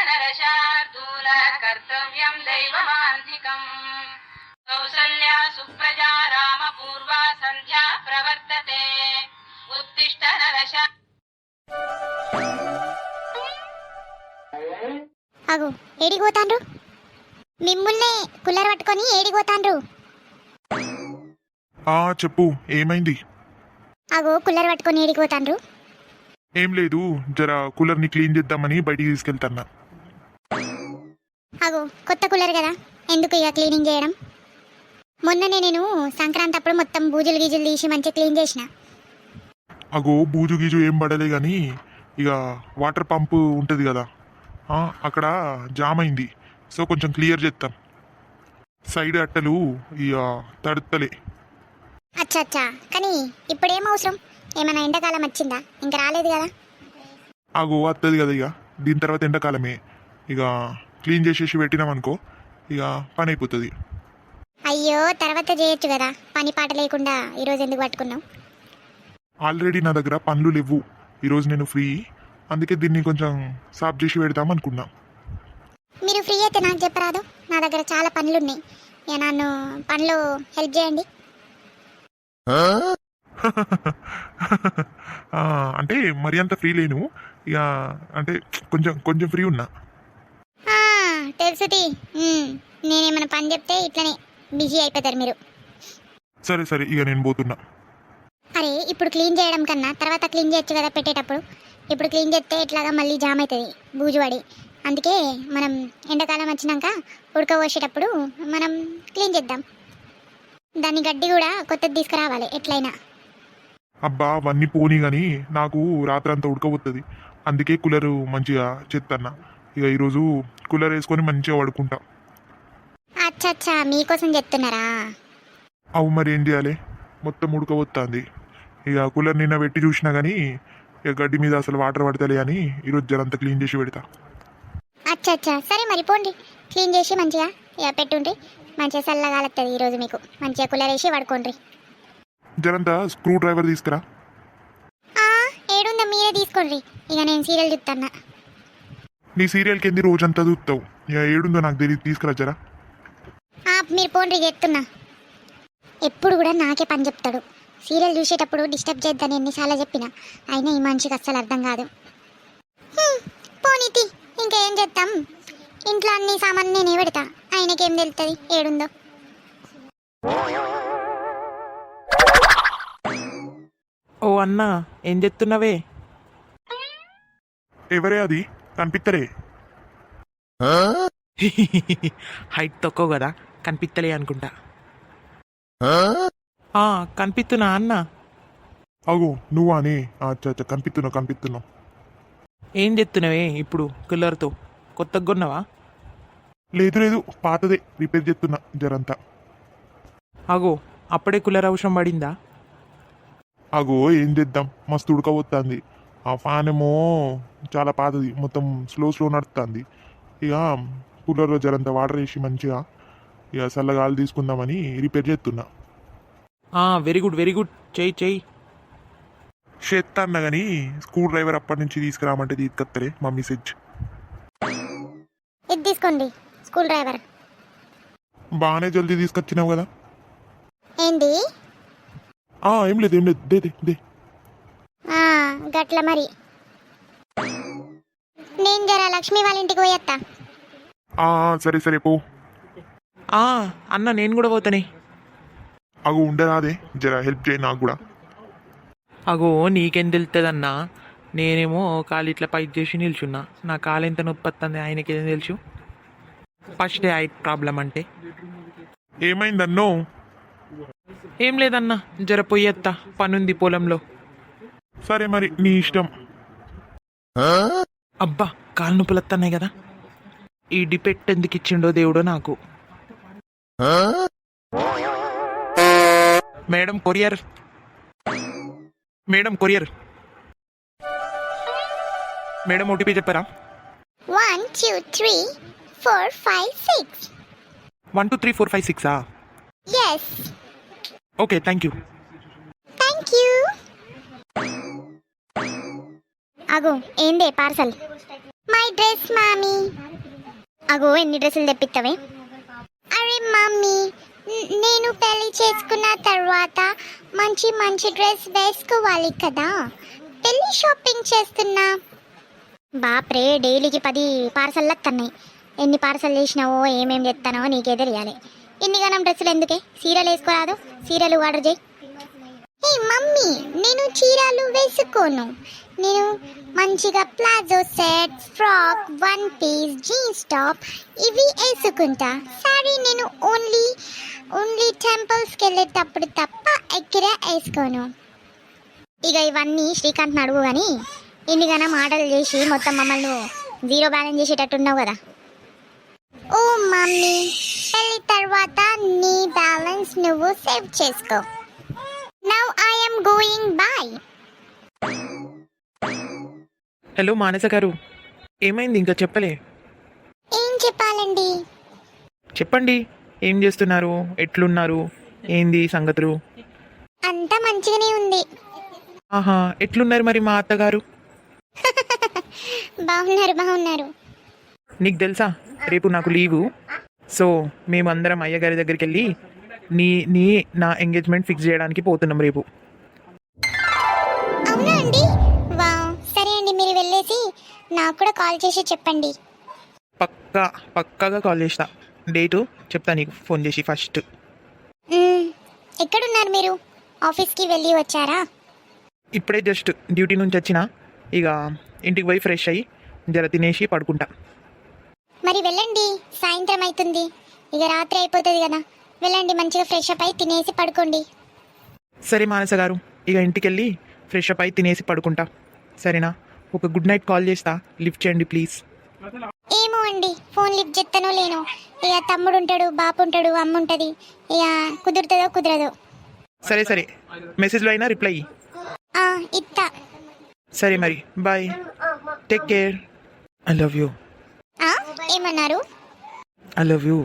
నరశార్దూల కర్తవ్యం దైవమాంధికం కౌసల్యా సుప్రజా రామ పూర్వా సంధ్యా ప్రవర్తతే ఉత్తిష్ట నరశా. అగు ఏడిపోతాండ్రు? మిమ్ముల్నే కుల్లర్ పట్టుకొని ఏడిపోతాండ్రు? చెప్పు, ఏమైంది? అగో కుల్లర్ పట్టుకొని ఏడిపోతాండ్రు? ఏం లేదు, జర కూలర్ని క్లీన్ చేద్దామని బయటికి తీసుకెళ్తాన్నా. అగో కొత్త కూలర్ కదా, ఎందుకు ఇక క్లీనింగ్ చేయడం? మొన్ననే నేను సంక్రాంతి అప్పుడు మొత్తం బూజులు గీజులు తీసి మంచిగా క్లీన్ చేసిన. అగో బూజు గీజు ఏం పడలే కానీ ఇక వాటర్ పంపు ఉంటుంది కదా, అక్కడ జామ్ అయింది. సో కొంచెం క్లియర్ చేస్తాం. సైడ్ అట్టలు ఇక తడుతలే. అచ్చా, కానీ ఇప్పుడేం అవసరం? ఏమైనా ఎండాకాలం వచ్చిందా? ఇంకా రాలేదు కదా. అగో వస్తుంది కదా, ఇక దీని తర్వాత ఎండాకాలమే. ఇక క్లీన్ చేసేసి పెట్టినామనుకో ఇక పని అయిపోతుంది. అయ్యో తర్వాత చేయొచ్చు కదా, పని పాట లేకుండా ఈరోజు ఎందుకు పట్టుకున్నావు? ఆల్రెడీ నా దగ్గర పనులు లేవు, ఈరోజు నేను ఫ్రీ, అందుకే దీన్ని కొంచెం సాఫ్ చేసి పెడదాం అనుకున్నా. మీరు ఫ్రీ అయితే నాకు చెప్పరాదు, నా దగ్గర చాలా పనులు ఉన్నాయి. ఇక నన్ను పనిలో హెల్ప్ చేయండి. అంటే మరి అంత ఫ్రీ లేను, ఇక అంటే కొంచెం కొంచెం ఫ్రీ ఉన్నా. తెలుసుది, నేనేమైనా పని చెప్తే ఇట్లనే బిజీ అయిపోతారు మీరు. సరే సరే, ఇక నేను పోతున్నా. అరే ఇప్పుడు క్లీన్ చేయడం కన్నా తర్వాత క్లీన్ చేయొచ్చు కదా పెట్టేటప్పుడు. ఇప్పుడు క్లీన్ చేస్తే ఇట్లాగా మళ్ళీ జామ్ అవుతుంది బూజు పడి. అందుకే మనం ఎండాకాలం వచ్చినాక ఉడకబోసేటప్పుడు మనం క్లీన్ చేద్దాం. దాన్ని గడ్డి కూడా కొత్తది తీసుకురావాలి ఎట్లయినా. అబ్బా అవన్నీ పోనీ కానీ నాకు రాత్రంతా ఉడకపోతుంది, అందుకే కూలరు మంచిగా చేస్తాన్నా. ఇక ఈరోజు కూలర్ వేసుకొని మంచిగా పడుకుంటా. అచ్చా మీకోసం చెప్తున్నారా? అవు మరి ఏం చేయాలి, మొత్తం ఉడకపోతుంది. ఇక కూలర్ నిన్న పెట్టి చూసినా కానీ ఇక గడ్డి మీద అసలు వాటర్ పడతలే అని ఈరోజు జరంతా క్లీన్ చేసి పెడతా. అచ్చా సరే మరి పోండి, క్లీన్ చేసి మంచిగా ఇక పెట్టుండ్రి. మంచిగా చల్లగాలుతుంది ఈరోజు మీకు. మంచిగా కూలర్ వేసి పడుకోండి. జరంతా స్క్రూ డ్రైవర్ తీసుకురా. ఏడుందా మీరే తీసుకోండి, ఇక నేను సీరియల్ చూస్తాను. నీ సీరియల్కి ఏంది రోజంతా చూస్తావు, ఇక ఏడుందో నాకు తెలియదు, తీసుకురా జరా. మీరు పోండి చెప్తున్నా. ఎప్పుడు కూడా నాకే పని చెప్తాడు. సీరియల్ చూసేటప్పుడు డిస్టర్బ్ చేద్దని ఎన్నిసార్లు చెప్పినా అయినా ఈ మనిషికి అస్సలు అర్థం కాదు. పోనీతి, ఇంకా ఏం చేస్తాం, ఇంట్లో అన్ని సామాన్ నేనే పెడతా. ఆయనకేం తెలుస్తుంది ఏడుందో. ఓ అన్నా, ఏం చెప్తున్నావే? ఎవరే అది, కనిపిత్తరే? హైట్ తక్కువ కదా, కనిపిత్తలే అనుకుంటా. కనిపిస్తున్నా అన్న. అగో నువ్వా అని? అచ్చా కనిపిస్తున్నావు. ఏం చెప్తున్నావే ఇప్పుడు కూలర్తో? కొత్తగా కొన్నావా? లేదు పాతదే రిపేర్ చేస్తున్నా జరంతా. అగో అప్పుడే కూలర్ అవసరం పడిందా? అగో ఏం చేద్దాం, మస్తు ఉడకపోతుంది. ఆ ఫ్యాన్ ఏమో చాలా పాతది, మొత్తం స్లో నడుస్తుంది. ఇక కూలర్లో జరంతా వాటర్ వేసి మంచిగా ఇక చల్లగాలి తీసుకుందామని రిపేర్ చేస్తున్నా. వెరీ గుడ్, చెయ్యి. చేస్తా అన్నా కానీ స్క్రూ డ్రైవర్ అప్పటి నుంచి తీసుకురామంటే తీసుకొత్తలే మా మిసేజ్. ఇది తీసుకోండి స్కూల్ డ్రైవర్. బాగానే జల్దీ తీసుకొచ్చినావు కదా. ఏంది? ఏం లేదు దే. గట్ల మరి నేను జర లక్ష్మి వాళ్ళ ఇంటికి పోయేస్తా. సరే పో. అన్న నేను కూడా పోతానే. అగో ఉండరాదే, జర హెల్ప్ చేయి నాకు కూడా. అగో నీకేం తెలుస్తుందన్నా, నేనేమో కాలు ఇట్లా పైకి చేసి నిల్చున్నా. నా కాలు ఎంత నొప్పి వస్తుంది ఆయనకేం తెలుసు. ఫస్ట్ ఐ ప్రాబ్లం అంటే. ఏమైందన్నో? ఏం లేదన్నా, జర పొయ్యత్తా, పనుంది పొలంలో. సరే మరి నీ ఇష్టం. అబ్బా కాలు నొప్పులు వస్తున్నాయి కదా. ఈ డిపెట్ ఎందుకు ఇచ్చిండో దేవుడో నాకు. Madam courier. మేడం ఓటీపీ చెప్పారా? 1 2 3 4 5 6. 1 2 3 4 5 6. Yes. Okay thank you. అగో ఏందే పార్సల్? My dress మామీ. అగో ఎన్ని డ్రెస్సులు తెప్పిస్తావే? అరే మమ్మీ, నేను పెళ్లి చేసుకున్న తర్వాత మంచి మంచి డ్రెస్ వేసుకోవాలి కదా, పెళ్లి షాపింగ్ చేస్తున్నా. బాప్రే, డైలీకి 10 పార్సల్ వస్తున్నాయి. ఎన్ని పార్సల్ చేసినావో ఏమేమి తెస్తానో నీకే తెలియాలి. ఇన్ని గనం డ్రెస్సులు ఎందుకే? సీరలు వేసుకోరాదు, సీరలు ఆర్డర్ చేయి. ఏ మమ్మీ, నేను చీరలు వేసుకోను. నేను మంచిగా palazzo set, frock, 1 piece, jeans top ఇవి వేసుకుంటా. సారీ నేను ఓన్లీ టెంపుల్స్కి వెళ్ళేటప్పుడు తప్ప ఎక్కడ వేసుకోను. ఇక ఇవన్నీ శ్రీకాంత్ని అడుగు కానీ, ఇన్నిగానో మాటలు చేసి మొత్తం మమ్మల్ని 0 బ్యాలెన్స్ చేసేటట్టున్నావు కదా. ఓ మమ్మీ, పెళ్లి తర్వాత నీ బ్యాలెన్స్ నువ్వు సేవ్ చేసుకో. Now I am going bye. Hello Manasa గారు, ఏమైంది ఇంకా చెప్పలే? ఏం చెప్పాలండి? చెప్పండి, ఏం చేస్తున్నారు, ఎట్లున్నారు, ఏంది సంగతులు? అంతా మంచిగానే ఉంది. ఆహా, ఎట్లున్నారు మరి మా అత్తగారు? బాగున్నారు. నీకు తెలుసా రేపు నాకు లీవు. సో మేమందరం అయ్యగారి దగ్గరికి వెళ్ళి నా ఎంగేజ్మెంట్ ఫిక్స్ చేయడానికి పోతున్నాం రేపు. అవునా అండి? వావ్, సరే అండి, మీరు వెళ్ళేసి నాకు కూడా కాల్ చేసి చెప్పండి. పక్కాగా కాల్ చేస్తా. డేటు చెప్తా నీకు ఫోన్ చేసి ఫస్ట్. ఎక్కడున్నారు మీరు? ఆఫీస్కి వెళ్ళి వచ్చారా? ఇప్పుడే జస్ట్ డ్యూటీ నుంచి వచ్చిన. ఇక ఇంటికి పోయి ఫ్రెష్ అయ్యి జర తినేసి పడుకుంటా. మరి వెళ్ళండి, సాయంత్రం అవుతుంది, ఇక రాత్రి అయిపోతుంది కదా. వెళ్ళండి, మంచిగా ఫ్రెష్ అప్ అయి తినేసి పడుకోండి. సరే మానస గారు, ఇక ఇంటికి వెళ్ళి ఫ్రెష్ అప్ అయి తినేసి పడుకుంటా, సరేనా? ఒక గుడ్ నైట్ కాల్ చేస్తా, లిఫ్ట్ చేయండి ప్లీజ్. ఏమో అండి, ఫోన్ లిఫ్ట్ చేస్తానో లేనో. ఇక తమ్ముడు ఉంటాడు, బాపు ఉంటాడు, అమ్మ ఉంటుంది. ఇక కుదురుతుందో కుదరదో. సరే మెసేజ్లో అయినా రిప్లై. ఇత్తా. సరే మరి, bye, take care. I love you. ఏమన్నారు? I love you.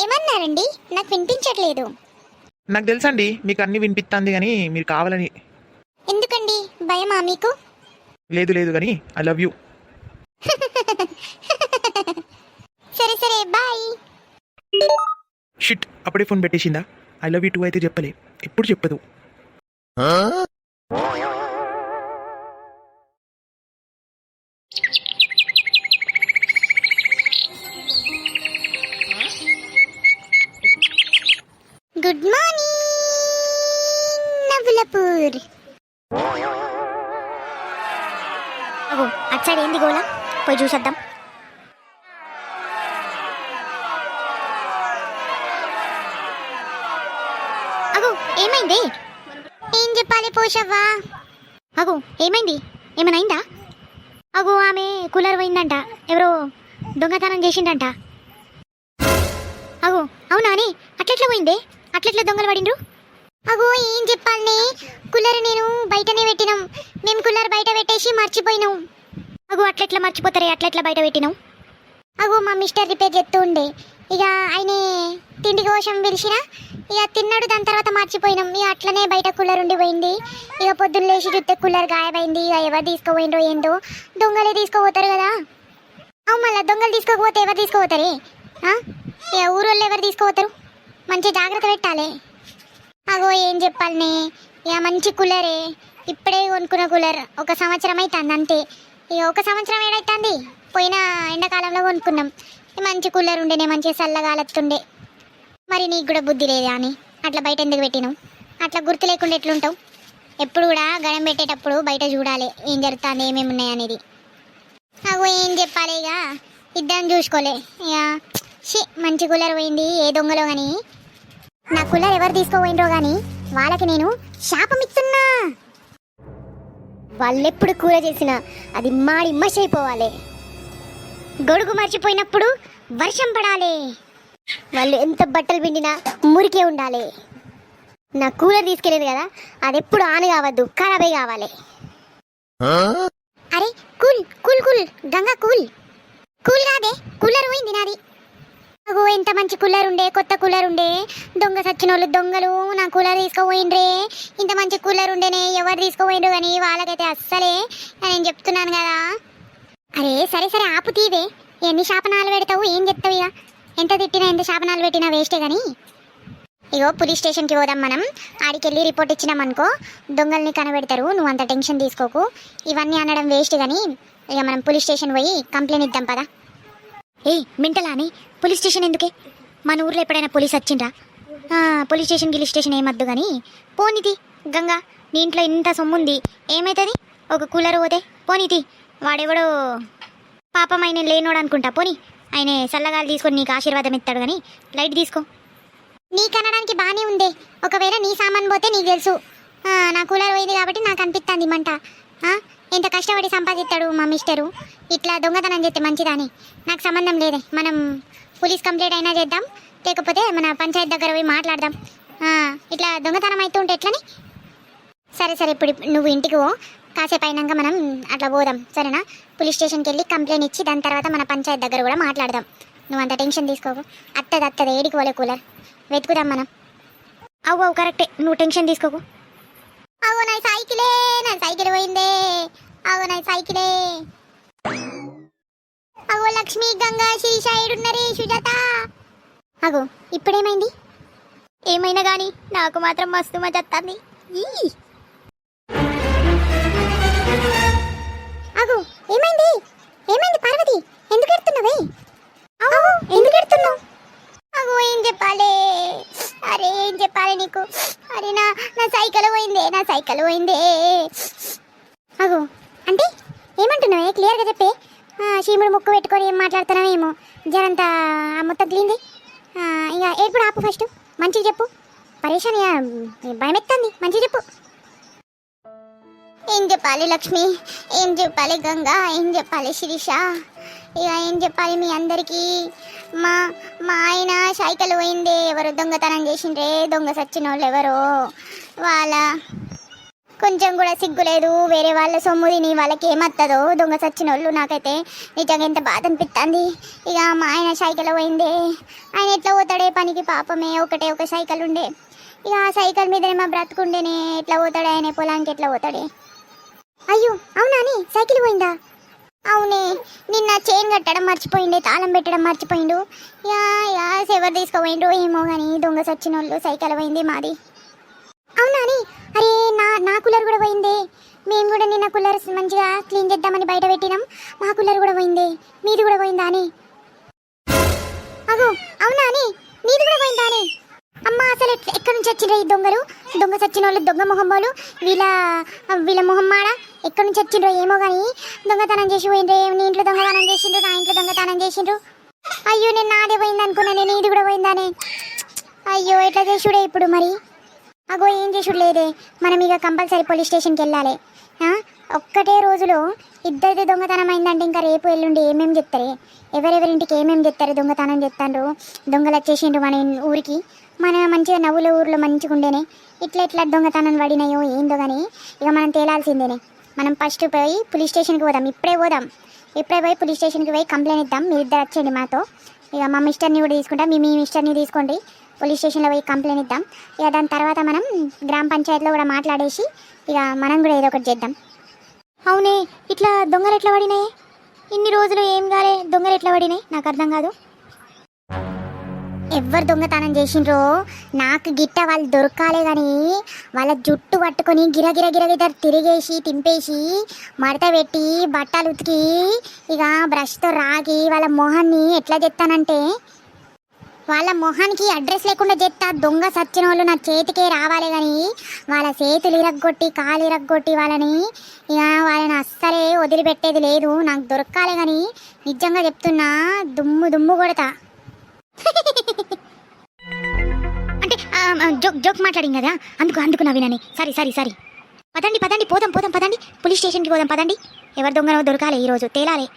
ఏమన్నారండి? నాకు వినిపించట్లేదు. నాకు తెలుసండి మీకు అన్నీ వినిపిస్తుంది కానీ మీరు కావాలని. ఎందుకండి, భయమా మీకు? లేదు కానీ ఐ లవ్ యూ. సరే బాయ్. షిట్, అప్పుడే ఫోన్ పెట్టేసిందా? ఐ లవ్ యూ టూ అయితే చెప్పలే, ఎప్పుడు చెప్పదు. గుడ్ మార్నింగ్ నవ్వులపూర్. అగో అటు సైడ్ ఏంది గోళ? పోయి చూసేద్దాం. అగో ఏమైంది? ఏం చెప్పాలి పోషవ్వా? అగో ఏమైంది? ఏమైనా అయిందా? అగో ఆమె కూలర్ పోయిందంట, ఎవరో దొంగతనం చేసిండంట. అగో అవునా అని? అట్లెట్లా పోయిందే? అట్లెట్లా దొంగలు పడిండ్రు? అగో ఏం చెప్పాలనే, కూలర్ నేను బయటనే పెట్టినాం. మేము కూలర్ బయట పెట్టేసి మర్చిపోయినాం. అగో అట్లెట్లా మర్చిపోతారే? అట్లెట్లా బయట పెట్టినాం? అగో మా మిస్టర్ రిపేర్ చేస్తూ ఉండే, ఇక ఆయన తిండి కోసం పిలిచిన, ఇక తిన్నాడు. దాని తర్వాత మర్చిపోయినాం. ఇక అట్లనే బయట కూలర్ ఉండిపోయింది. ఇక పొద్దున్న లేచి చూస్తే కూలర్ గాయమైంది. ఇక ఎవరు తీసుకుపోయిండ్రో ఏందో, దొంగలే తీసుకుపోతారు కదా. అవు మళ్ళీ దొంగలు తీసుకోకపోతే ఎవరు తీసుకుపోతారే? ఇక ఊరోళ్ళు ఎవరు తీసుకుపోతారు? మంచి జాగ్రత్త పెట్టాలి. అగో ఏం చెప్పాలనే, ఇక మంచి కూలరే, ఇప్పుడే కొనుక్కున్న కూలర్ 1 సంవత్సరం అవుతుంది అంతే. ఇక 1 సంవత్సరం ఏడైతుంది, పోయిన ఎండాకాలంలో కొనుక్కున్నాం. మంచి కూలర్ ఉండేనే, మంచిగా చల్లగాలొస్తుండే. మరి నీకు కూడా బుద్ధి లేదా అని అట్లా బయట ఎందుకు పెట్టినావు? అట్లా గుర్తు లేకుండా ఎట్లుంటావు? ఎప్పుడు కూడా గడం పెట్టేటప్పుడు బయట చూడాలి ఏం జరుగుతుంది, ఏమేమి ఉన్నాయి అనేది. అగో ఏం చెప్పాలి, ఇక ఇద్దరం చూసుకోలే. ఇక మంచి కూలర్ పోయింది ఏ దొంగలో కానీ. నా కూలర్ ఎవరు తీసుకోపోయినరో కానీ వాళ్ళకి నేను శాపం ఇస్తున్నా. వాళ్ళెప్పుడు కూర చేసినా అది మాడి మష్ అయిపోవాలి. గొడుగు మర్చిపోయినప్పుడు వర్షం పడాలి. వాళ్ళు ఎంత బట్టలు పిండినా మురికే ఉండాలి. నా కూలర్ తీసుకెళ్ళేది కదా, అది ఎప్పుడు ఆన్ కావద్దు, ఖరాబే కావాలి. అరే cool cool cool Ganga cool cool కాదే, కూలర్ పోయింది నాది. అగో ఎంత మంచి కూలర్ ఉండే, కొత్త కూలర్ ఉండే. దొంగ సచ్చినోళ్ళు దొంగలు నా కూలర్ తీసుకోపోయిండ్రే. ఇంత మంచి కూలర్ ఉండేనే, ఎవరు తీసుకోపోయిండ్రు కానీ వాళ్ళకైతే అస్సలే. నేను చెప్తున్నాను కదా, అరే సరే సరే ఆపు తీవే, ఎన్ని శాపనాలు పెడతావు, ఏం చెప్తావు ఇక. ఎంత తిట్టినా ఎంత శాపనాలు పెట్టినా వేస్టే కానీ. ఇగో పోలీస్ స్టేషన్కి పోదాం మనం. ఆడికెళ్ళి రిపోర్ట్ ఇచ్చినామనుకో దొంగల్ని కనబెడతారు, నువ్వు అంత టెన్షన్ తీసుకోకు. ఇవన్నీ అనడం వేస్ట్ కానీ ఇక మనం పోలీస్ స్టేషన్ పోయి కంప్లైంట్ ఇద్దాం పదా. ఏయ్ మింటలా అని పోలీస్ స్టేషన్ ఎందుకే? మన ఊర్లో ఎప్పుడైనా పోలీస్ వచ్చిండ్రా? పోలీస్ స్టేషన్ గిలీస్ స్టేషన్ ఏమద్దు కానీ పోనీతి. గంగా నీ ఇంట్లో ఇంత సొమ్ముంది, ఏమవుతుంది? ఒక కూలర్ పోతే పోనీతి. వాడెవడో పాపం ఆయన లేనోడు అనుకుంటా, పోనీ ఆయన చల్లగాలి తీసుకొని నీకు ఆశీర్వాదం ఇస్తాడు కానీ లైట్ తీసుకో. నీకనడానికి బాగానే ఉంది, ఒకవేళ నీ సామాన్ పోతే నీకు తెలుసు. నా కూలర్ పోయింది కాబట్టి నాకు అనిపిస్తుంది మంట. ఎంత కష్టపడి సంపాదిస్తాడు మా మిస్టరు, ఇట్లా దొంగతనం చేస్తే మంచిదని. నాకు సంబంధం లేదే, మనం పోలీస్ కంప్లైంట్ అయినా చేద్దాం, లేకపోతే మన పంచాయతీ దగ్గర పోయి మాట్లాడదాం. ఇట్లా దొంగతనం అవుతూ ఉంటే ఎట్లని? సరే సరే ఇప్పుడు నువ్వు ఇంటికి పో, కాసేపు అయినాక మనం అట్లా పోదాం సరేనా? పోలీస్ స్టేషన్కి వెళ్ళి కంప్లైంట్ ఇచ్చి దాని తర్వాత మన పంచాయతీ దగ్గర కూడా మాట్లాడదాం. నువ్వు అంత టెన్షన్ తీసుకోకు, అత్తది ఏడికి పోలే కూలర్ వెతుకుదాం మనం. అవు కరెక్టే, నువ్వు టెన్షన్ తీసుకోకు. అవు నా సైకిల్ పోయిందే, అవు నా సైకిలే. అగో లక్ష్మి, గంగా, శీష ఏడున్నరే, సుజాత. అగో ఇప్పుడేమైంది? ఏమైనా కానీ నాకు మాత్రం మస్తు మజొస్తుంది. అగో ఏమైంది? ఏమైంది పార్వతి, ఎందుకు ఎడుతున్నావే? ఎందుకు ఎడుతున్నావు? అగో ఏం చెప్పాలి, అరే ఏం చెప్పాలి నీకు? అరే నా సైకిల్ పోయిందే. అగో అంటే ఏమంటున్నావే? క్లియర్గా చెప్పే. చీముడు ముక్కు పెట్టుకొని ఏం మాట్లాడుతున్నావేమో, జరంతా మొత్తం క్లీన్ది. ఇక ఏడుపుడు ఆపు, ఫస్ట్ మంచిగా చెప్పు. పరేషాన్ భయం ఎత్తుంది, మంచిగా చెప్పు. ఏం చెప్పాలి లక్ష్మి, ఏం చెప్పాలి గంగా, ఏం చెప్పాలి శిరీష, ఇక ఏం చెప్పాలి మీ అందరికీ? మా ఆయన సైకిల్ పోయిందే, ఎవరు దొంగతనం చేసిండ్రే, దొంగ సచ్చిన వాళ్ళు ఎవరో. వాళ్ళ కొంచెం కూడా సిగ్గు లేదు, వేరే వాళ్ళ సొమ్ము తిని వాళ్ళకి ఏమత్తదో దొంగ సచ్చిన వాళ్ళు. నాకైతే నిజంగా ఎంత బాధ అనిపిస్తుంది. ఇక మా ఆయన సైకిల్ పోయిందే, ఆయన ఎట్లా పోతాడే పనికి, పాపమే ఒకటే ఒక సైకిల్ ఉండే. ఇక ఆ సైకిల్ మీదనే మా బ్రతుకుండేనే, ఎట్లా పోతాడే ఆయన పొలానికి, ఎట్లా పోతాడే? అయ్యో అవునా అని సైకిల్ పోయిందా? అవునే, నిన్న చైన్ కట్టడం మర్చిపోయిండే, తాళం పెట్టడం మర్చిపోయిండు. ఎవరు తీసుకుపోయిండ్రు ఏమో కానీ దొంగ సచ్చిన వాళ్ళు, సైకిల్ పోయింది మాది. అవునా అని? అరే నా కూలర్ కూడా పోయిందే. మేము కూడా నిన్న కూలర్ మంచిగా క్లీన్ చేద్దామని బయట పెట్టినాం, మా కూలర్ కూడా పోయిందే. మీది కూడా పోయిందా అని? అగో అవునా అని, నీది కూడా పోయిందా అని? అమ్మ అసలు ఎక్కడి నుంచి వచ్చిండ్రు ఈ దొంగలు? దొంగ సచ్చిన వాళ్ళు, దొంగ మొహమ్మలు, వీళ్ళ మొహమ్మాడ ఎక్కడి నుంచి వచ్చిండ్రో ఏమో కానీ దొంగతనం చేసి పోయిండ్రే. నీ ఇంట్లో దొంగతనం చేసిండ్రు, నా ఇంట్లో దొంగతనం చేసిండ్రు. అయ్యో నేను నాదే పోయింది అనుకున్నాను, నీది కూడా పోయిందానే. అయ్యో ఎట్లా చేసుడే ఇప్పుడు మరి? అగో ఏం చేసుడు లేదే, మనం ఇక కంపల్సరీ పోలీస్ స్టేషన్కి వెళ్ళాలి. ఒక్కటే రోజులో ఇద్దరిది దొంగతనం అయిందంటే ఇంకా రేపు ఎల్లుండి ఏమేమి చెప్తారే, ఎవరెవరింటికి ఏమేమి చెప్తారు, దొంగతనం చెప్తాండ్రు, దొంగలు వచ్చేసిండ్రు మన ఊరికి. మన మంచిగా నవ్వుల ఊర్లో మంచిగా ఉండేనే, ఇట్లా దొంగతనం పడినాయో ఏందో కానీ ఇక మనం తేలాల్సిందేనే. మనం ఫస్ట్ పోయి పోలీస్ స్టేషన్కి పోదాం, ఇప్పుడే పోయి పోలీస్ స్టేషన్కి పోయి కంప్లైంట్ ఇద్దాం. మీరు ఇద్దరు వచ్చేయండి మాతో, ఇక మా మిస్టర్ని కూడా తీసుకుంటాం, మీ మిస్టర్ని తీసుకోండి, పోలీస్ స్టేషన్లో పోయి కంప్లైంట్ ఇద్దాం. ఇక దాని తర్వాత మనం గ్రామ పంచాయతీలో కూడా మాట్లాడేసి ఇక మనం కూడా ఏదో ఒకటి చేద్దాం. అవునే, ఇట్లా దొంగలు ఎట్లా పడినాయి? ఇన్ని రోజులు ఏం కాలే, దొంగలు ఎట్లా పడినాయి నాకు అర్థం కాదు. ఎవరు దొంగతనం చేసిండ్రో నాకు గిట్ట వాళ్ళు దొరకాలే కానీ వాళ్ళ జుట్టు పట్టుకొని గిరగిర తిరిగేసి తింపేసి మడత పెట్టి బట్టలు ఉతికి ఇక బ్రష్తో రాగి వాళ్ళ మొహాన్ని ఎట్లా చెప్తానంటే, వాళ్ళ మొహానికి అడ్రస్ లేకుండా చెప్తా. దొంగ సచ్చిన వాళ్ళు నా చేతికే రావాలి కానీ వాళ్ళ చేతులు ఇరగ్గొట్టి కాలు ఇరగ్గొట్టి వాళ్ళని అస్సలే వదిలిపెట్టేది లేదు. నాకు దొరకాలి కానీ నిజంగా చెప్తున్నా దుమ్ము కొడతా. అంటే జోక్ మాట్లాడింది కదా, అందుకు నవ్వినని. సరే పదండి పోదాం, పోలీస్ స్టేషన్కి పోదాం పదండి. ఎవరి దొంగనో దొరకాలి, ఈరోజు తేలాలి.